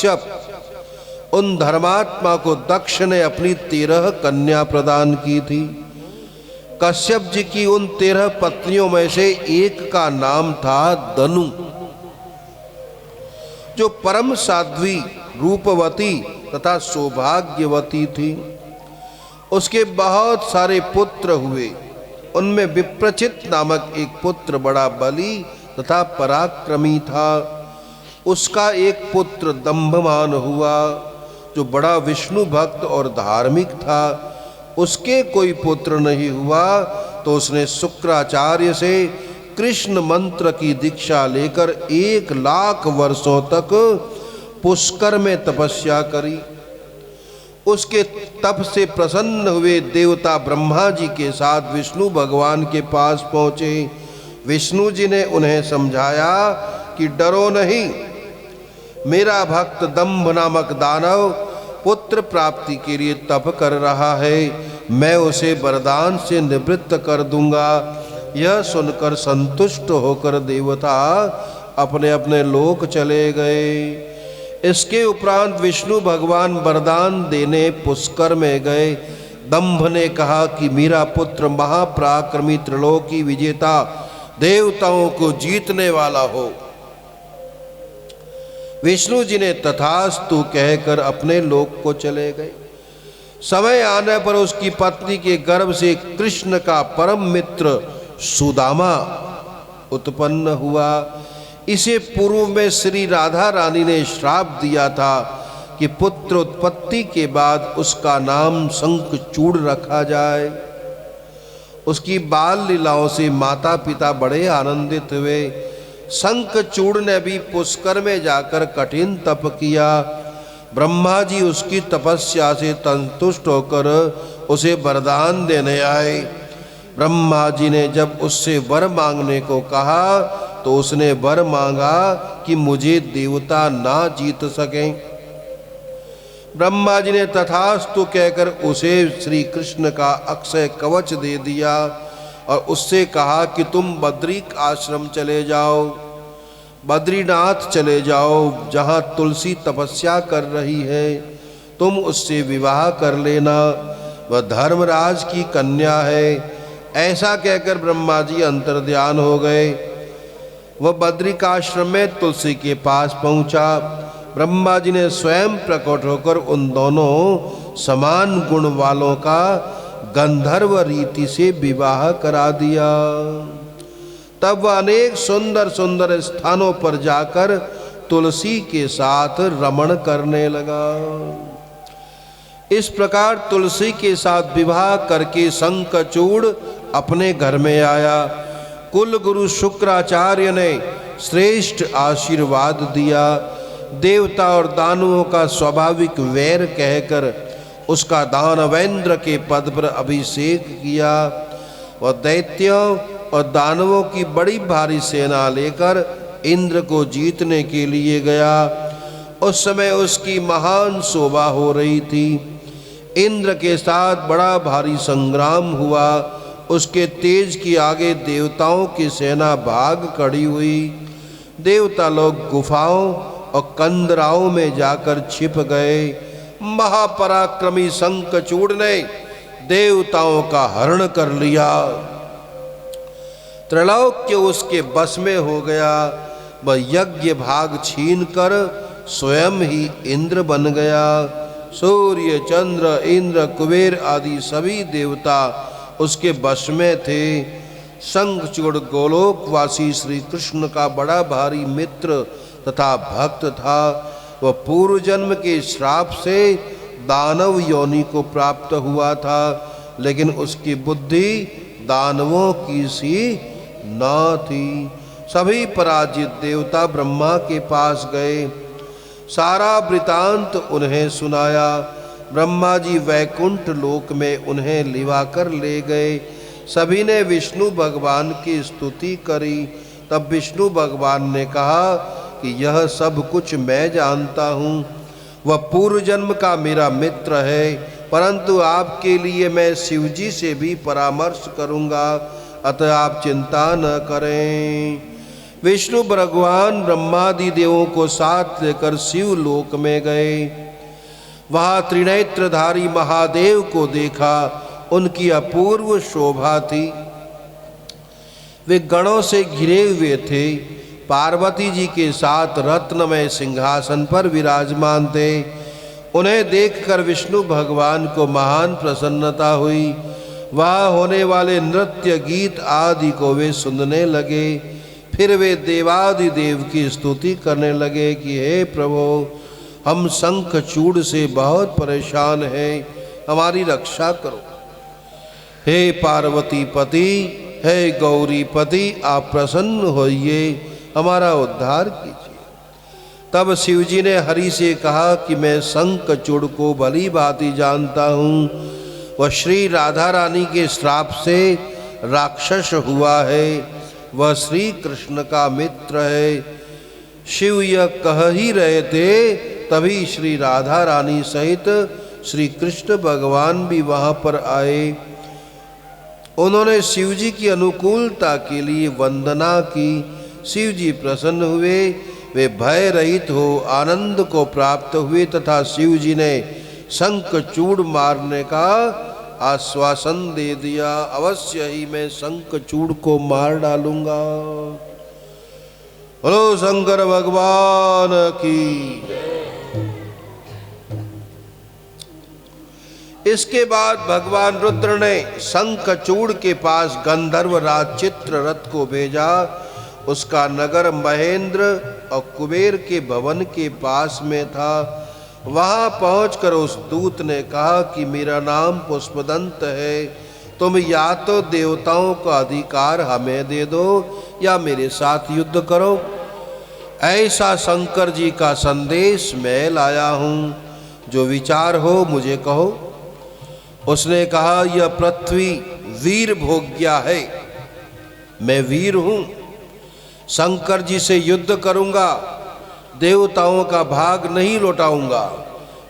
कश्यप उन धर्मात्मा को दक्ष ने अपनी 13 कन्या प्रदान की थी। कश्यप जी की उन 13 पत्नियों में से एक का नाम था दनु, जो परम साध्वी, रूपवती तथा सौभाग्यवती थी। उसके बहुत सारे पुत्र हुए। उनमें विप्रचित नामक एक पुत्र बड़ा बली तथा पराक्रमी था। उसका एक पुत्र दंभमान हुआ, जो बड़ा विष्णु भक्त और धार्मिक था। उसके कोई पुत्र नहीं हुआ तो उसने शुक्राचार्य से कृष्ण मंत्र की दीक्षा लेकर 1 लाख वर्षों तक पुष्कर में तपस्या करी। उसके तप से प्रसन्न हुए देवता ब्रह्मा जी के साथ विष्णु भगवान के पास पहुंचे। विष्णु जी ने उन्हें समझाया कि डरो नहीं, मेरा भक्त दंभ नामक दानव पुत्र प्राप्ति के लिए तप कर रहा है, मैं उसे वरदान से निवृत्त कर दूंगा। यह सुनकर संतुष्ट होकर देवता अपने अपने लोक चले गए। इसके उपरांत विष्णु भगवान वरदान देने पुष्कर में गए। दंभ ने कहा कि मेरा पुत्र महापराक्रमी त्रिलोकी विजेता, देवताओं को जीतने वाला हो। विष्णु जी ने तथास्तु कहकर अपने लोक को चले गए। समय आने पर उसकी पत्नी के गर्भ से कृष्ण का परम मित्र सुदामा उत्पन्न हुआ। इसे पूर्व में श्री राधा रानी ने श्राप दिया था कि पुत्र उत्पत्ति के बाद उसका नाम शंखचूड़ रखा जाए। उसकी बाल लीलाओं से माता पिता बड़े आनंदित हुए। शंखचूड़ ने भी पुष्कर में जाकर कठिन तप किया। ब्रह्मा जी उसकी तपस्या से संतुष्ट होकर उसे वरदान देने आए। ब्रह्मा जी ने जब उससे वर मांगने को कहा तो उसने वर मांगा कि मुझे देवता ना जीत सकें। ब्रह्मा जी ने तथास्तु कहकर उसे श्री कृष्ण का अक्षय कवच दे दिया और उससे कहा कि तुम बद्रिक आश्रम चले जाओ, बद्रीनाथ चले जाओ, जहाँ तुलसी तपस्या कर रही है, तुम उससे विवाह कर लेना, वह धर्मराज की कन्या है। ऐसा कहकर ब्रह्मा जी अंतर्ध्यान हो गए। वह बद्रिकाश्रम में तुलसी के पास पहुंचा। ब्रह्मा जी ने स्वयं प्रकट होकर उन दोनों समान गुण वालों का गंधर्व रीति से विवाह करा दिया। तब वह अनेक सुंदर सुंदर स्थानों पर जाकर तुलसी के साथ रमण करने लगा। इस प्रकार तुलसी के साथ विवाह करके शंखचूड़ अपने घर में आया। कुल गुरु शुक्राचार्य ने श्रेष्ठ आशीर्वाद दिया। देवता और दानवों का स्वाभाविक वैर कहकर उसका दानवेंद्र के पद पर अभिषेक किया। वह दैत्यों और दानवों की बड़ी भारी सेना लेकर इंद्र को जीतने के लिए गया। उस समय उसकी महान शोभा हो रही थी। इंद्र के साथ बड़ा भारी संग्राम हुआ। उसके तेज के आगे देवताओं की सेना भाग खड़ी हुई। देवता लोग गुफाओं और कंदराओं में जाकर छिप गए। महापराक्रमी शंखचूड़ ने देवताओं का हरण कर लिया। त्रैलोक्य उसके बस में हो गया। वह यज्ञ भाग छीनकर स्वयं ही इंद्र बन गया। सूर्य, चंद्र, इंद्र, कुबेर आदि सभी देवता उसके वश में थे। शंखचूड़ गोलोकवासी श्री कृष्ण का बड़ा भारी मित्र तथा भक्त था। वह पूर्व जन्म के श्राप से दानव योनि को प्राप्त हुआ था, लेकिन उसकी बुद्धि दानवों की सी न थी। सभी पराजित देवता ब्रह्मा के पास गए। सारा वृतांत उन्हें सुनाया। ब्रह्मा जी वैकुंठ लोक में उन्हें लिवाकर ले गए। सभी ने विष्णु भगवान की स्तुति करी। तब विष्णु भगवान ने कहा कि यह सब कुछ मैं जानता हूँ। वह पूर्व जन्म का मेरा मित्र है, परंतु आपके लिए मैं शिवजी से भी परामर्श करूँगा, अतः आप चिंता न करें। विष्णु भगवान ब्रह्मादि देवों को साथ लेकर शिव लोक में गए। वहां त्रिनेत्रधारी महादेव को देखा, उनकी अपूर्व शोभा थी। वे गणों से घिरे हुए थे, पार्वती जी के साथ रत्नमय सिंहासन पर विराजमान थे। उन्हें देखकर विष्णु भगवान को महान प्रसन्नता हुई। वहाँ होने वाले नृत्य गीत आदि को वे सुनने लगे। फिर वे देवादिदेव की स्तुति करने लगे कि हे प्रभु, हम शंखचूड़ से बहुत परेशान हैं, हमारी रक्षा करो। हे पार्वती पति, हे गौरी पति, आप प्रसन्न होइए, हमारा उद्धार कीजिए। तब शिवजी ने हरि से कहा कि मैं शंखचूड़ को भली भांति जानता हूँ। वह श्री राधा रानी के श्राप से राक्षस हुआ है, वह श्री कृष्ण का मित्र है। शिव यह कह ही रहे थे, तभी श्री राधा रानी सहित श्री कृष्ण भगवान भी वहाँ पर आए। उन्होंने शिवजी की अनुकूलता के लिए वंदना की। शिवजी प्रसन्न हुए, वे भय रहित हो आनंद को प्राप्त हुए तथा शिवजी ने शंखचूड़ मारने का आश्वासन दे दिया। अवश्य ही मैं शंखचूड़ को मार डालूंगा। बोलो शंकर भगवान की। इसके बाद भगवान रुद्र ने शंखचूड़ के पास गंधर्व राज चित्ररथ को भेजा। उसका नगर महेंद्र और कुबेर के भवन के पास में था। वहां पहुंचकर उस दूत ने कहा कि मेरा नाम पुष्पदंत है, तुम या तो देवताओं का अधिकार हमें दे दो या मेरे साथ युद्ध करो। ऐसा शंकर जी का संदेश मैं लाया हूँ, जो विचार हो मुझे कहो। उसने कहा, यह पृथ्वी वीर भोग्या है, मैं वीर हूँ, शंकर जी से युद्ध करूँगा, देवताओं का भाग नहीं लौटाऊंगा।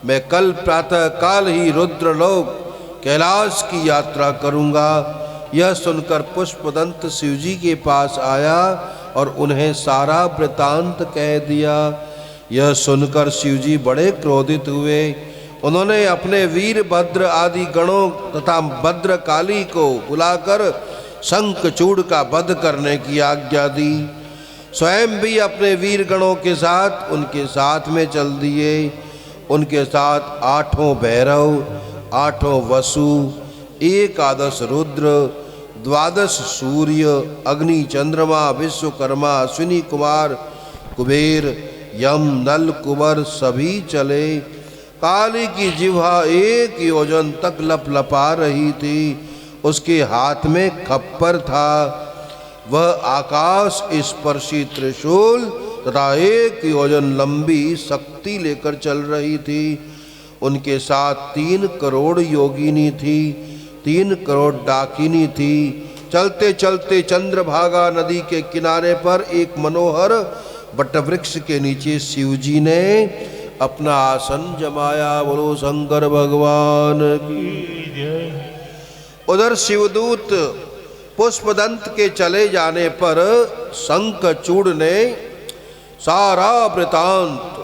मैं कल प्रातः काल ही रुद्रलोक कैलाश की यात्रा करूँगा। यह सुनकर पुष्पदंत शिवजी के पास आया और उन्हें सारा वृतांत कह दिया। यह सुनकर शिवजी बड़े क्रोधित हुए। उन्होंने अपने वीरभद्र आदि गणों तथा भद्रकाली को बुलाकर शंखचूड़ का वध करने की आज्ञा दी। स्वयं भी अपने वीर गणों के साथ उनके साथ में चल दिए। उनके साथ 8 भैरव, 8 वसु, 11 रुद्र, 12 सूर्य, अग्नि, चंद्रमा, विश्वकर्मा, अश्विनी कुमार, कुबेर, यम, नल, कुबर सभी चले। काली की जिह्वा 1 योजन तक लपलपा रही थी। उसके हाथ में खप्पर था। वह आकाश स्पर्शी त्रिशूल तथा 1 योजन लंबी शक्ति लेकर चल रही थी। उनके साथ 3 करोड़ योगिनी थी, 3 करोड़ डाकिनी थी। चलते चलते चंद्रभागा नदी के किनारे पर एक मनोहर वटवृक्ष के नीचे शिवजी ने अपना आसन जमाया। बोलो शंकर भगवान की जय। उधर शिवदूत पुष्पदंत के चले जाने पर शंखचूड़ ने सारा वृतांत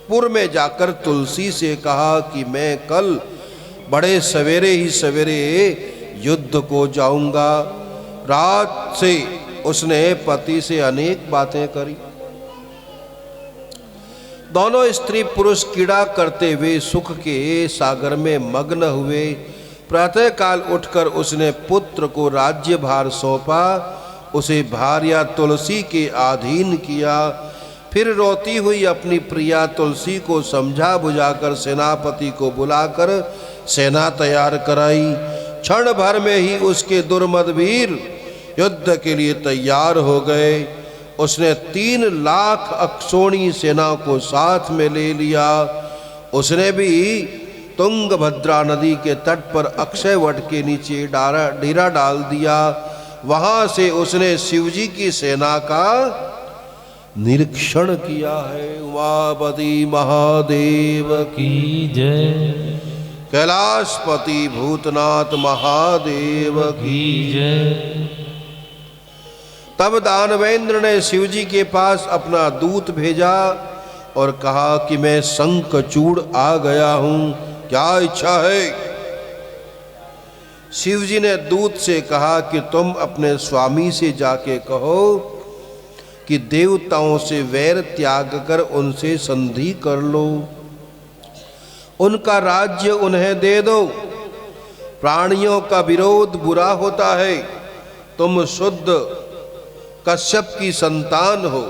पुर में जाकर तुलसी से कहा कि मैं कल बड़े सवेरे ही सवेरे युद्ध को जाऊंगा। रात से उसने पति से अनेक बातें करी। दोनों स्त्री पुरुष क्रीड़ा करते हुए सुख के सागर में मग्न हुए। प्रातः काल उठकर उसने पुत्र को राज्यभार सौंपा, उसे भार्या तुलसी के अधीन किया। फिर रोती हुई अपनी प्रिया तुलसी को समझा बुझाकर सेनापति को बुलाकर सेना तैयार कराई। क्षण भर में ही उसके दुर्मद वीर युद्ध के लिए तैयार हो गए। उसने 3 लाख अक्षोणी सेना को साथ में ले लिया। उसने भी तुंगभद्रा नदी के तट पर अक्षय वट के नीचे डेरा डाल दिया। वहां से उसने शिवजी की सेना का निरीक्षण किया है। उमापति महादेव की जय। कैलाशपति भूतनाथ महादेव की जय। तब दानवेंद्र ने शिव जी के पास अपना दूत भेजा और कहा कि मैं शंखचूड़ आ गया हूं, क्या इच्छा है। शिव जी ने दूत से कहा कि तुम अपने स्वामी से जाके कहो कि देवताओं से वैर त्याग कर उनसे संधि कर लो, उनका राज्य उन्हें दे दो। प्राणियों का विरोध बुरा होता है, तुम शुद्ध कश्यप की संतान हो।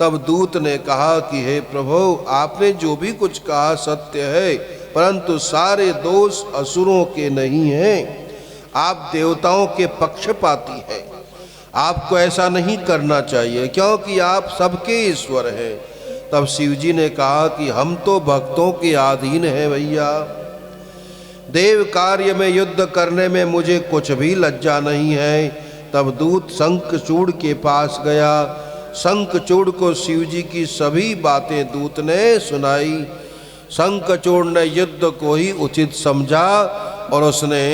तब दूत ने कहा कि हे प्रभु, आपने जो भी कुछ कहा सत्य है, परंतु सारे दोष असुरों के नहीं हैं। आप देवताओं के पक्षपाती हैं, आपको ऐसा नहीं करना चाहिए क्योंकि आप सबके ईश्वर हैं। तब शिव जी ने कहा कि हम तो भक्तों के अधीन हैं भैया, देव कार्य में युद्ध करने में मुझे कुछ भी लज्जा नहीं है। तब दूत शंखचूड़ के पास गया। शंखचूड़ को शिव जी की सभी बातें दूत ने सुनाई। शंखचूड़ ने युद्ध को ही उचित समझा और उसने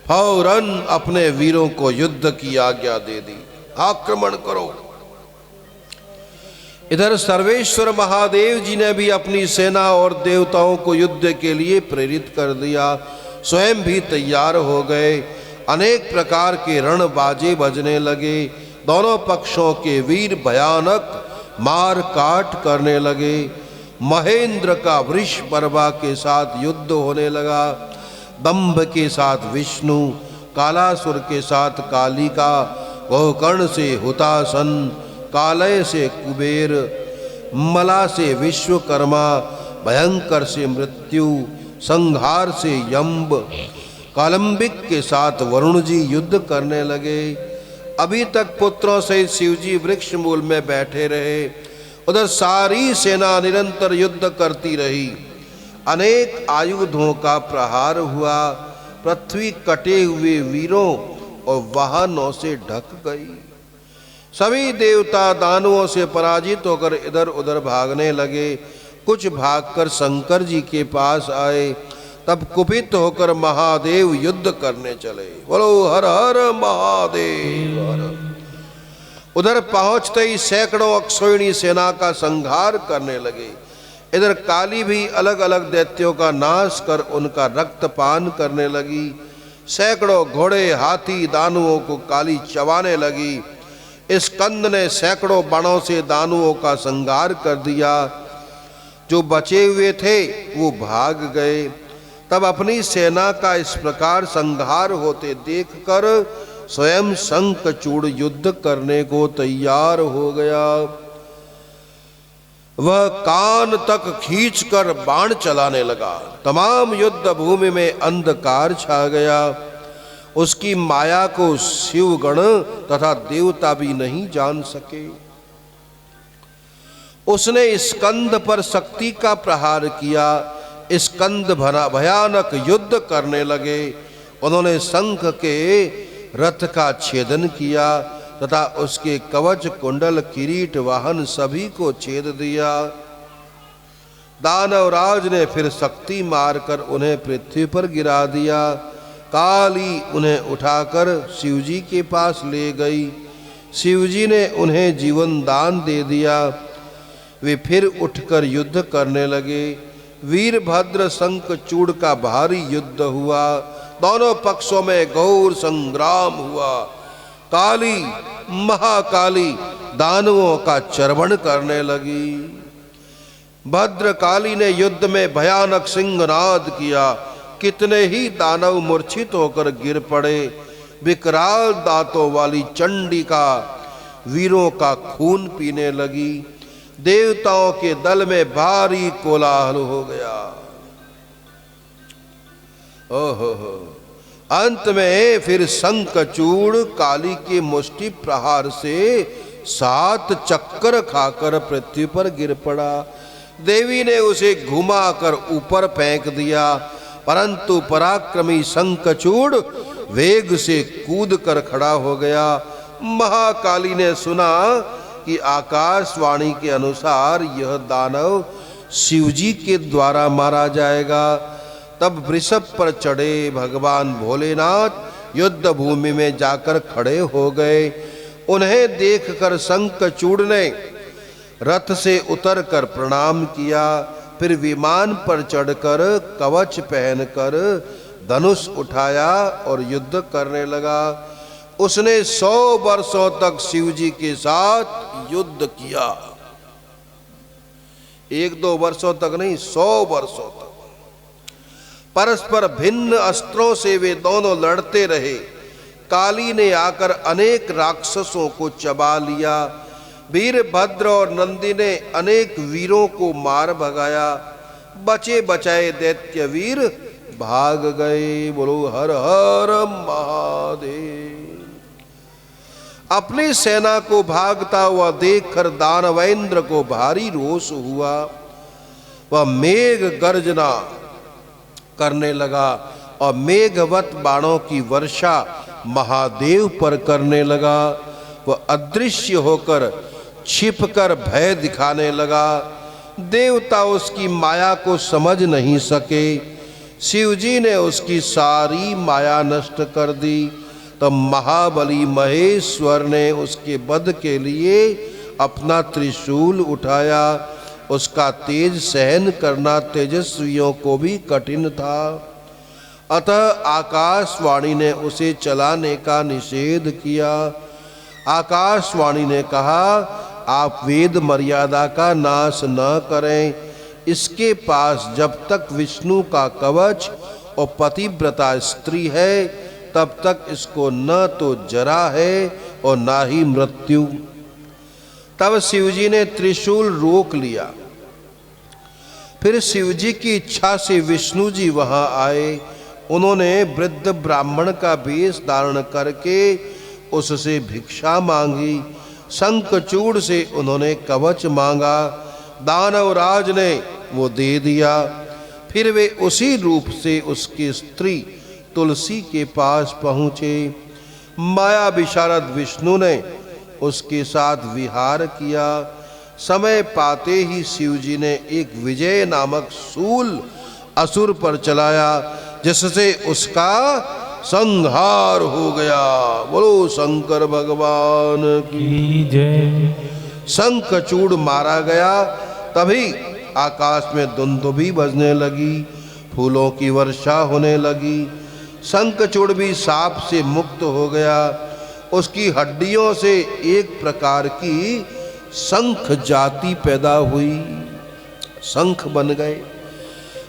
फौरन अपने वीरों को युद्ध की आज्ञा दे दी, आक्रमण करो। इधर सर्वेश्वर महादेव जी ने भी अपनी सेना और देवताओं को युद्ध के लिए प्रेरित कर दिया। स्वयं भी तैयार हो गए। अनेक प्रकार के रण बाजे बजने लगे। दोनों पक्षों के वीर भयानक मार काट करने लगे। महेंद्र का वृषपर्वा के साथ युद्ध होने लगा। दंभ के साथ विष्णु, कालासुर के साथ कालिका, गोकर्ण से हुतासन, कालय से कुबेर, मला से विश्वकर्मा, भयंकर से मृत्यु, संहार से यम्ब, कालंबिक के साथ वरुण जी युद्ध करने लगे। अभी तक पुत्रों से शिवजी वृक्ष मूल में बैठे रहे। उधर सारी सेना निरंतर युद्ध करती रही। अनेक आयुधों का प्रहार हुआ। पृथ्वी कटे हुए वीरों और वाहनों से ढक गई। सभी देवता दानवों से पराजित होकर इधर उधर भागने लगे। कुछ भागकर शंकर जी के पास आए। तब कुपित होकर महादेव युद्ध करने चले। बोलो हर हर महादेव हर। उधर पहुंचते ही सैकड़ों अक्षोहिणी सेना का संहार करने लगे। इधर काली भी अलग अलग दैत्यों का नाश कर उनका रक्तपान करने लगी। सैकड़ों घोड़े, हाथी, दानुओं को काली चबाने लगी। इस कंद ने सैकड़ों बाणों से दानुओं का संहार कर दिया। जो बचे हुए थे वो भाग गए। तब अपनी सेना का इस प्रकार संहार होते देखकर स्वयं शंखचूड़ युद्ध करने को तैयार हो गया। वह कान तक खींचकर बाण चलाने लगा। तमाम युद्ध भूमि में अंधकार छा गया। उसकी माया को शिवगण तथा देवता भी नहीं जान सके। उसने स्कंद पर शक्ति का प्रहार किया। स्कंद भयानक युद्ध करने लगे। उन्होंने शंख के रथ का छेदन किया तथा उसके कवच, कुंडल, किरीट, वाहन सभी को छेद दिया। दानवराज ने फिर शक्ति मारकर उन्हें पृथ्वी पर गिरा दिया। काली उन्हें उठाकर शिवजी के पास ले गई। शिवजी ने उन्हें जीवन दान दे दिया। वे फिर उठकर युद्ध करने लगे। वीरभद्र शंखचूड़ का भारी युद्ध हुआ। दोनों पक्षों में घोर संग्राम हुआ। काली महाकाली दानवों का चर्वण करने लगी। भद्रकाली ने युद्ध में भयानक सिंहनाद किया। कितने ही दानव मूर्छित होकर गिर पड़े। विकराल दांतों वाली चंडिका वीरों का खून पीने लगी। देवताओं के दल में भारी कोलाहल हो गया। ओहो हो। अंत में फिर शंखचूड़ काली के मुष्टि प्रहार से 7 चक्कर खाकर पृथ्वी पर गिर पड़ा। देवी ने उसे घुमाकर ऊपर फेंक दिया, परंतु पराक्रमी शंखचूड़ वेग से कूद कर खड़ा हो गया। महाकाली ने सुना कि आकाशवाणी के अनुसार यह दानव शिवजी के द्वारा मारा जाएगा। तब वृषभ पर चढ़े भगवान भोलेनाथ युद्ध भूमि में जाकर खड़े हो गए। उन्हें देखकर शंखचूड़ ने रथ से उतरकर प्रणाम किया, फिर विमान पर चढ़कर कवच पहनकर धनुष उठाया और युद्ध करने लगा। उसने 100 वर्षों तक शिव जी के साथ युद्ध किया। 1-2 वर्षों तक नहीं, 100 वर्षों तक परस्पर भिन्न अस्त्रों से वे दोनों लड़ते रहे। काली ने आकर अनेक राक्षसों को चबा लिया। वीरभद्र और नंदी ने अनेक वीरों को मार भगाया। बचे बचाए दैत्य वीर भाग गए। बोलो हर हर महादेव। अपनी सेना को भागता हुआ देखकर दानवेंद्र को भारी रोष हुआ। वह मेघ गर्जना करने लगा और मेघवत बाणों की वर्षा महादेव पर करने लगा। वह अदृश्य होकर छिपकर भय दिखाने लगा। देवता उसकी माया को समझ नहीं सके। शिवजी ने उसकी सारी माया नष्ट कर दी। तब महाबली महेश्वर ने उसके वध के लिए अपना त्रिशूल उठाया। उसका तेज सहन करना तेजस्वियों को भी कठिन था। अतः आकाशवाणी ने उसे चलाने का निषेध किया। आकाशवाणी ने कहा, आप वेद मर्यादा का नाश न करें। इसके पास जब तक विष्णु का कवच और पतिव्रता स्त्री है, तब तक इसको न तो जरा है और ना ही मृत्यु। तब शिवजी ने त्रिशूल रोक लिया। फिर शिवजी की इच्छा से विष्णु जी वहां आए। उन्होंने वृद्ध ब्राह्मण का वेश धारण करके उससे भिक्षा मांगी। शंखचूड़ से उन्होंने कवच मांगा। दानवराज ने वो दे दिया। फिर वे उसी रूप से उसकी स्त्री तुलसी के पास पहुँचे। माया विशारद विष्णु ने उसके साथ विहार किया। समय पाते ही शिवजी ने एक विजय नामक शूल असुर पर चलाया, जिससे उसका संहार हो गया। बोलो शंकर भगवान की जय। शंखचूड़ मारा गया। तभी आकाश में दुंदुभी बजने लगी, फूलों की वर्षा होने लगी। शंखचूड़ भी सांप से मुक्त हो गया। उसकी हड्डियों से एक प्रकार की शंख जाति पैदा हुई, शंख बन गए।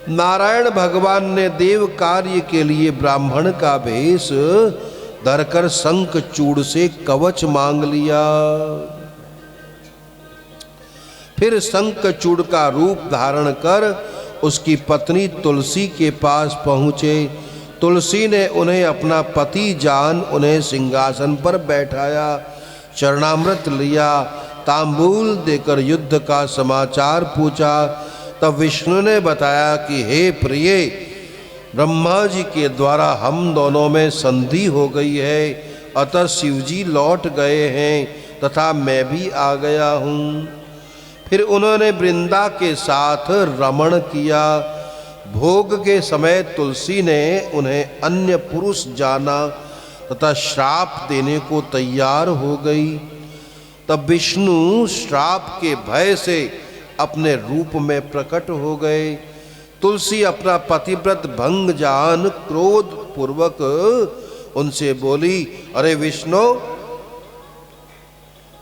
नारायण भगवान ने देव कार्य के लिए ब्राह्मण का भेष धरकर शंखचूड़ से कवच मांग लिया। फिर शंखचूड़ का रूप धारण कर उसकी पत्नी तुलसी के पास पहुँचे। तुलसी ने उन्हें अपना पति जान उन्हें सिंहासन पर बैठाया, चरणामृत लिया, तांबूल देकर युद्ध का समाचार पूछा। तब विष्णु ने बताया कि हे प्रिय, ब्रह्मा जी के द्वारा हम दोनों में संधि हो गई है, अतः शिवजी लौट गए हैं तथा मैं भी आ गया हूँ। फिर उन्होंने वृंदा के साथ रमण किया। भोग के समय तुलसी ने उन्हें अन्य पुरुष जाना तथा श्राप देने को तैयार हो गई। तब विष्णु श्राप के भय से अपने रूप में प्रकट हो गए। तुलसी अपना पतिव्रत भंग जान क्रोध पूर्वक उनसे बोली, अरे विष्णु,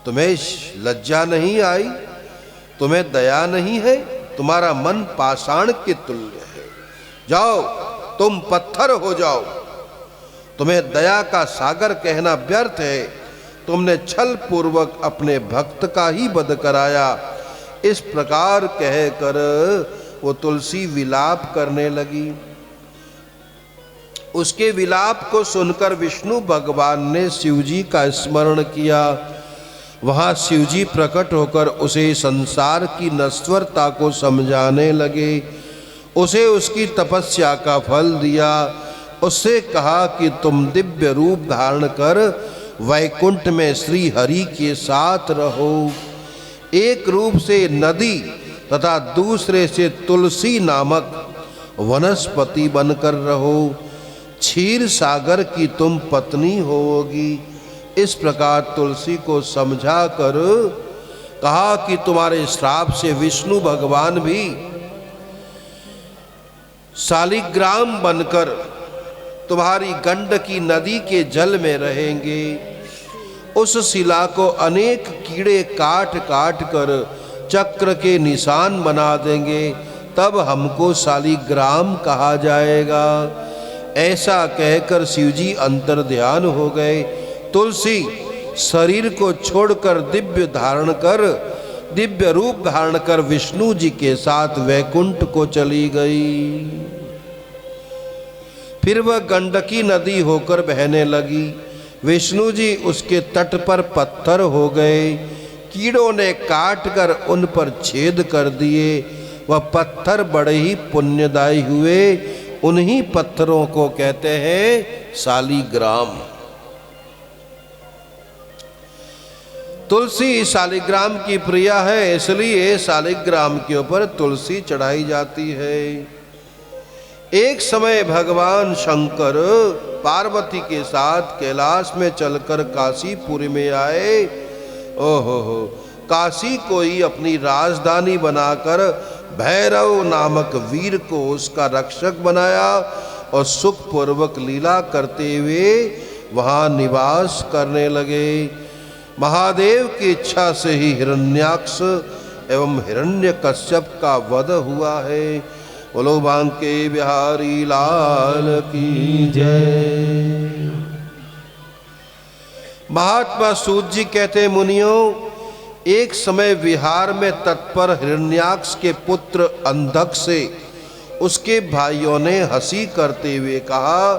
तुम्हें लज्जा नहीं आई? तुम्हें दया नहीं है? तुम्हारा मन पाषाण के तुल्य है। जाओ, तुम पत्थर हो जाओ। तुम्हें दया का सागर कहना व्यर्थ है। तुमने छल पूर्वक अपने भक्त का ही वध कराया। इस प्रकार कहकर वो तुलसी विलाप करने लगी। उसके विलाप को सुनकर विष्णु भगवान ने शिवजी का स्मरण किया। वहां शिवजी प्रकट होकर उसे संसार की नश्वरता को समझाने लगे। उसे उसकी तपस्या का फल दिया। उससे कहा कि तुम दिव्य रूप धारण कर वैकुंठ में श्री हरि के साथ रहो। एक रूप से नदी तथा दूसरे से तुलसी नामक वनस्पति बनकर रहो। क्षीर सागर की तुम पत्नी होगी। इस प्रकार तुलसी को समझा कर कहा कि तुम्हारे श्राप से विष्णु भगवान भी शालिग्राम बनकर तुम्हारी गंडकी नदी के जल में रहेंगे। उस शिला को अनेक कीड़े काट काट कर चक्र के निशान बना देंगे, तब हमको शालिग्राम कहा जाएगा। ऐसा कहकर शिवजी अंतर ध्यान हो गए। तुलसी शरीर को छोड़कर दिव्य रूप धारण कर विष्णु जी के साथ वैकुंठ को चली गई। फिर वह गंडकी नदी होकर बहने लगी। विष्णु जी उसके तट पर पत्थर हो गए। कीड़ों ने काट कर उन पर छेद कर दिए। वह पत्थर बड़े ही पुण्यदायी हुए। उन्हीं पत्थरों को कहते हैं शालिग्राम। तुलसी शालिग्राम की प्रिया है, इसलिए शालिग्राम के ऊपर तुलसी चढ़ाई जाती है। एक समय भगवान शंकर पार्वती के साथ कैलाश में चलकर काशीपुरी में आए। ओहो हो, काशी को ही अपनी राजधानी बनाकर भैरव नामक वीर को उसका रक्षक बनाया और सुखपूर्वक लीला करते हुए वहाँ निवास करने लगे। महादेव की इच्छा से ही हिरण्याक्ष एवं हिरण्यकश्यप का वध हुआ है। बोलो बांके बिहारी लाल की जय। महात्मा सूत जी कहते, मुनियों, एक समय विहार में तत्पर हिरण्याक्ष के पुत्र अंधक से उसके भाइयों ने हंसी करते हुए कहा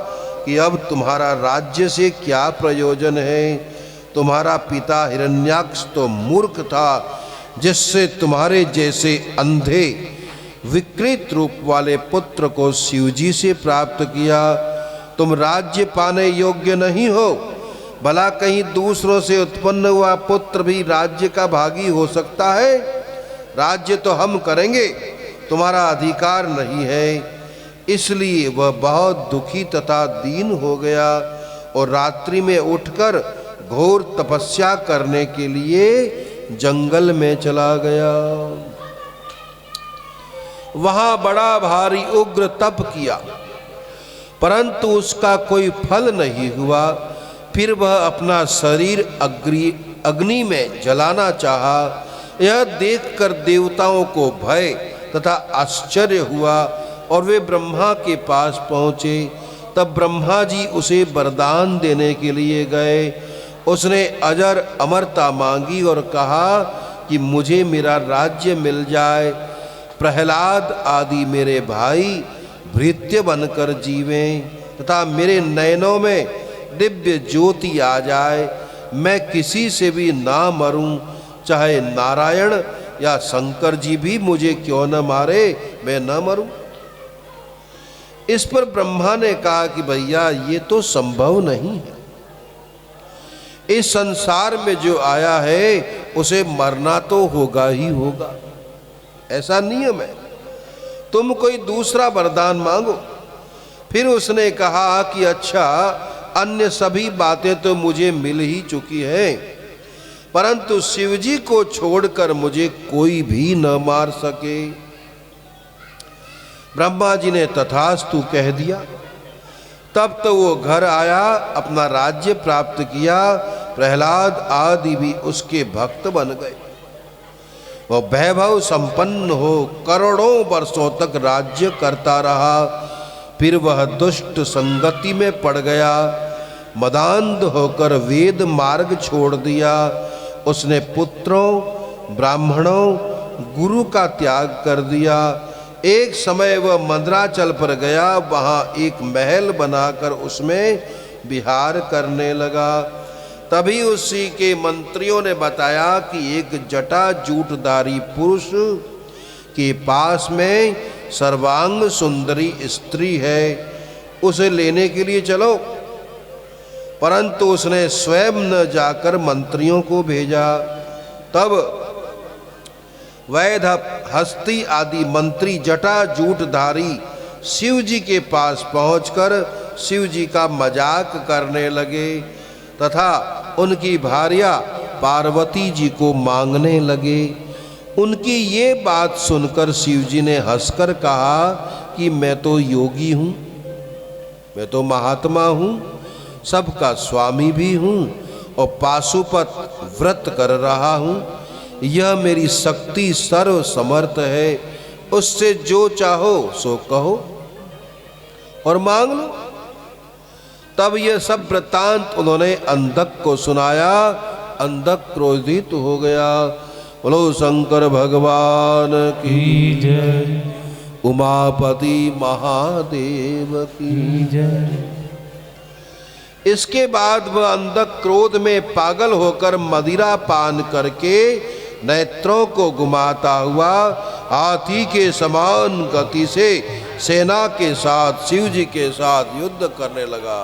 कि अब तुम्हारा राज्य से क्या प्रयोजन है। तुम्हारा पिता हिरण्याक्ष तो मूर्ख था, जिससे तुम्हारे जैसे अंधे विकृत रूप वाले पुत्र को शिवजी से प्राप्त किया। तुम राज्य पाने योग्य नहीं हो। भला कहीं दूसरों से उत्पन्न हुआ पुत्र भी राज्य का भागी हो सकता है? राज्य तो हम करेंगे, तुम्हारा अधिकार नहीं है। इसलिए वह बहुत दुखी तथा दीन हो गया और रात्रि में उठकर घोर तपस्या करने के लिए जंगल में चला गया। वहां बड़ा भारी उग्र तप किया, परंतु उसका कोई फल नहीं हुआ। फिर वह अपना शरीर अग्नि में जलाना चाहा। यह देखकर देवताओं को भय तथा आश्चर्य हुआ और वे ब्रह्मा के पास पहुँचे। तब ब्रह्मा जी उसे वरदान देने के लिए गए। उसने अजर अमरता मांगी और कहा कि मुझे मेरा राज्य मिल जाए, प्रहलाद आदि मेरे भाई भृत्य बनकर जीवें तथा मेरे नयनों में दिव्य ज्योति आ जाए। मैं किसी से भी ना मरूं, चाहे नारायण या शंकर जी भी मुझे क्यों न मारे, मैं न मरूं। इस पर ब्रह्मा ने कहा कि भैया ये तो संभव नहीं है। इस संसार में जो आया है उसे मरना तो होगा ही होगा, ऐसा नियम है। तुम कोई दूसरा वरदान मांगो। फिर उसने कहा कि अच्छा, अन्य सभी बातें तो मुझे मिल ही चुकी हैं, परंतु शिवजी को छोड़कर मुझे कोई भी न मार सके। ब्रह्मा जी ने तथास्तु कह दिया। तब तो वो घर आया, अपना राज्य प्राप्त किया। प्रहलाद आदि भी उसके भक्त बन गए। वह वैभव संपन्न हो करोड़ों वर्षों तक राज्य करता रहा। फिर वह दुष्ट संगति में पड़ गया। मदान्ध होकर वेद मार्ग छोड़ दिया। उसने पुत्रों, ब्राह्मणों, गुरु का त्याग कर दिया। एक समय वह मंदराचल पर गया। वहाँ एक महल बनाकर उसमें विहार करने लगा। तभी उसी के मंत्रियों ने बताया कि एक जटा जूटधारी पुरुष के पास में सर्वांग सुंदरी स्त्री है, उसे लेने के लिए चलो। परंतु उसने स्वयं न जाकर मंत्रियों को भेजा। तब वैध, हस्ती आदि मंत्री जटा जूटधारी शिव जी के पास पहुंचकर शिव जी का मजाक करने लगे तथा उनकी भार्या पार्वती जी को मांगने लगे। उनकी ये बात सुनकर शिव जी ने हंसकर कहा कि मैं तो योगी हूँ, मैं तो महात्मा हूँ, सबका स्वामी भी हूँ और पाशुपत व्रत कर रहा हूँ। यह मेरी शक्ति सर्व समर्थ है, उससे जो चाहो सो कहो और मांग लो। तब यह सब वृत्तांत उन्होंने अंधक को सुनाया। अंधक क्रोधित हो गया। बोलो शंकर भगवान की जय, उमापति महादेव की जय। इसके बाद वह अंधक क्रोध में पागल होकर मदिरा पान करके नेत्रों को घुमाता हुआ हाथी के समान गति से सेना के साथ शिव जी के साथ युद्ध करने लगा।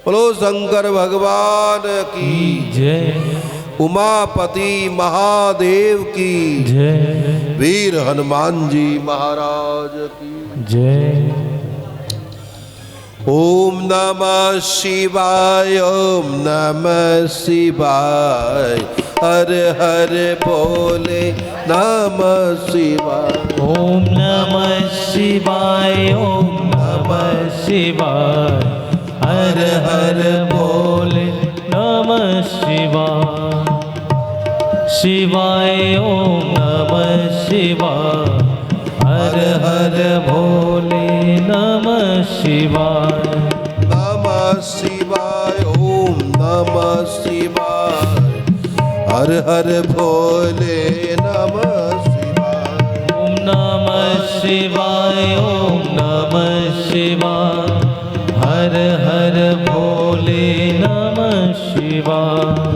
बोलो शंकर भगवान की जय, उमापति महादेव की जय, वीर हनुमान जी महाराज की जय। ओम नमः शिवाय, ओम नमः शिवाय, हर हर बोले नमः शिवाय। ओम नमः शिवाय, ओम नमः शिवाय, हर हर बोले नमः शिवाय। शिवाय ओम नमः शिवाय, हर हर भोले नमः शिवाय। नमः शिवाय, ओम नमः शिवाय, हर हर भोले नमः शिवाय। ओम नमः शिवाय, ओम नमः शिवाय, हर हर भोले नमः शिवाय।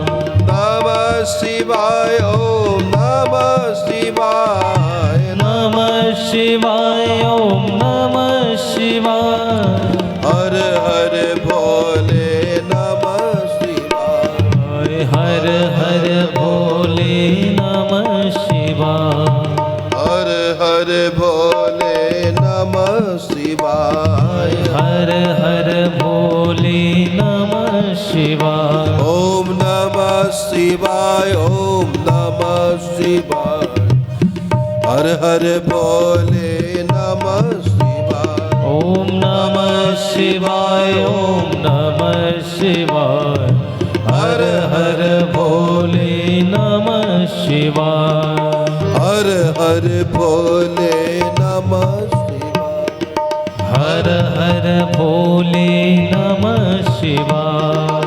नमः शिवाय, ओम नमः शिवाय, नमः शिवाय, ओम नमः शिवाय, हर हर भोले नमः शिवाय। हर हर भोले नमः शिवाय। हर हर भोले नमः शिवाय। हर हर भोले नमः शिवाय। ओम नमः शिवाय, ओम नमः शिवाय, हर हर भोले नमः शिवाय। ओम नमः शिवाय, ओम नमः शिवाय, हर हर भोले नमः शिवाय। हर हर भोले नमः शिवाय। हर हर भोले नमः शिवाय।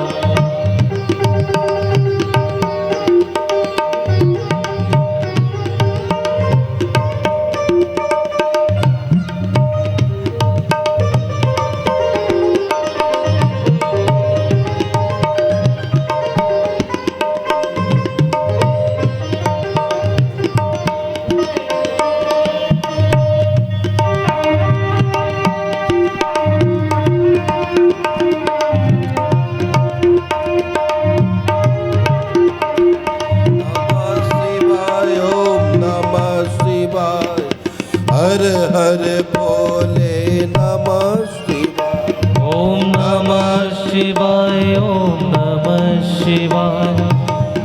हर हर भोले नमः शिवाय। ओम नमः शिवाय, ओम नमः शिवाय,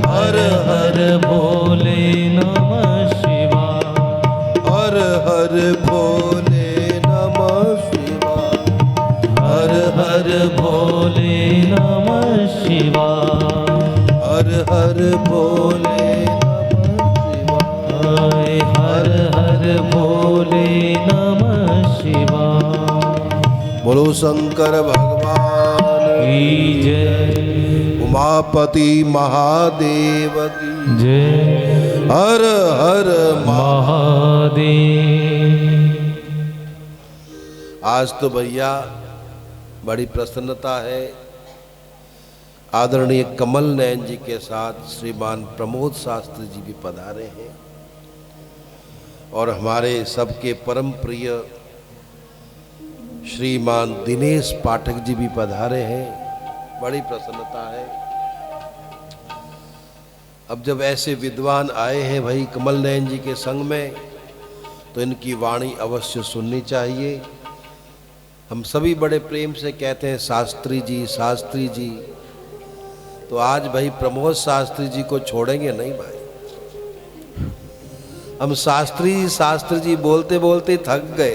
हर हर भोले नमः शिवाय। हर हर भोले नमः शिवाय। हर हर भोले नमः शिवाय। हर हर भोले नमः शिवाय। हर हर भोले नमः शिवाय। बोलो शंकर भगवान की जय, उमापति महादेव की जय। हर हर महादेव। आज तो भैया बड़ी प्रसन्नता है, आदरणीय कमल नयन जी के साथ श्रीमान प्रमोद शास्त्री जी भी पधारे हैं और हमारे सबके परम प्रिय श्रीमान दिनेश पाठक जी भी पधारे हैं। बड़ी प्रसन्नता है। अब जब ऐसे विद्वान आए हैं भाई कमल नयन जी के संग में, तो इनकी वाणी अवश्य सुननी चाहिए। हम सभी बड़े प्रेम से कहते हैं शास्त्री जी, शास्त्री जी। तो आज भाई प्रमोद शास्त्री जी को छोड़ेंगे नहीं भाई। हम शास्त्री शास्त्री जी बोलते बोलते थक गए।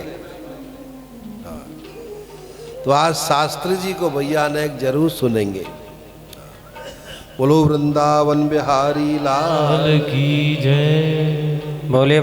हाँ। तो आज शास्त्री जी को भैया अनेक जरूर सुनेंगे। बोलो वृंदावन बिहारी लाल की जय। बोले